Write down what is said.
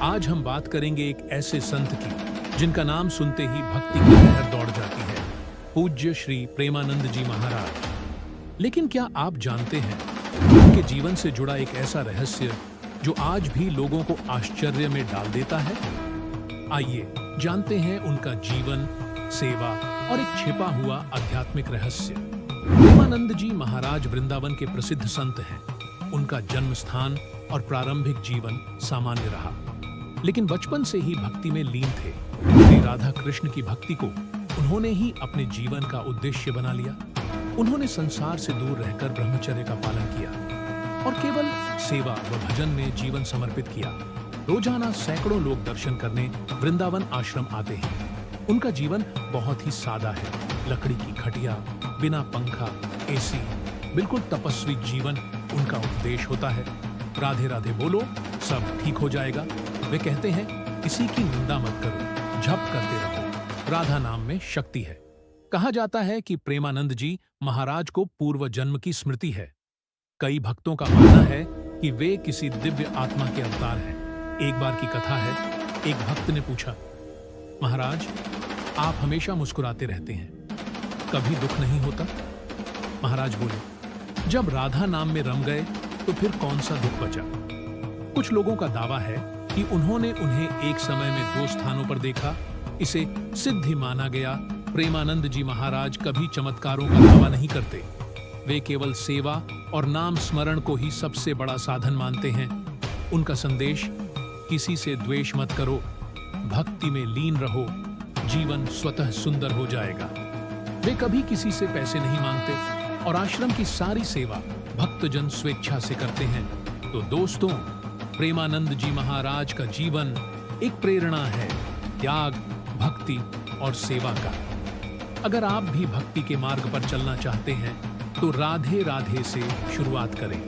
आज हम बात करेंगे एक ऐसे संत की जिनका नाम सुनते ही भक्ति की लहर दौड़ जाती है, पूज्य श्री प्रेमानंद जी महाराज। लेकिन क्या आप जानते हैं उनके जीवन से जुड़ा एक ऐसा रहस्य जो आज भी लोगों को आश्चर्य में डाल देता है? आइए जानते हैं उनका जीवन, सेवा और एक छिपा हुआ आध्यात्मिक रहस्य। प्रेमानंद जी महाराज वृंदावन के प्रसिद्ध संत हैं। उनका जन्म स्थान और प्रारंभिक जीवन सामान्य रहा, लेकिन बचपन से ही भक्ति में लीन थे। श्री राधा कृष्ण की भक्ति को उन्होंने ही अपने जीवन का उद्देश्य बना लिया। उन्होंने संसार से दूर रहकर ब्रह्मचर्य का पालन किया और केवल सेवा व भजन में जीवन समर्पित किया। रोजाना सैकड़ों लोग दर्शन करने वृंदावन आश्रम आते हैं। उनका जीवन बहुत ही सादा है। लकड़ी की खटिया, बिना पंखा, एसी, बिल्कुल तपस्वी जीवन उनका उपदेश होता है। राधे राधे बोलो, सब ठीक हो जाएगा। वे कहते हैं, किसी की निंदा मत करो, जप करते रहो, राधा नाम में शक्ति है। कहा जाता है कि प्रेमानंद जी महाराज को पूर्व जन्म की स्मृति है। कई भक्तों का मानना है कि वे किसी दिव्य आत्मा के अवतार हैं। एक बार की कथा है, एक भक्त ने पूछा, महाराज आप हमेशा मुस्कुराते रहते हैं, कभी दुख नहीं होता? महाराज बोले, जब राधा नाम में रम गए तो फिर कौन सा दुख बचा? कुछ लोगों का दावा है कि उन्होंने उन्हें एक समय में 2 स्थानों पर देखा। इसे सिद्धि माना गया। प्रेमानंद जी महाराज कभी चमत्कारों का दावा नहीं करते। वे केवल सेवा और नाम स्मरण को ही सबसे बड़ा साधन मानते हैं। उनका संदेश, किसी से द्वेष मत करो, भक्ति में लीन रहो, जीवन स्वतः सुंदर हो जाएगा। वे कभी किसी से पैसे नहीं मांगते और आश्रम की सारी सेवा भक्तजन स्वेच्छा से करते हैं। तो दोस्तों, प्रेमानंद जी महाराज का जीवन एक प्रेरणा है, त्याग, भक्ति और सेवा का। अगर आप भी भक्ति के मार्ग पर चलना चाहते हैं तो राधे राधे से शुरुआत करें।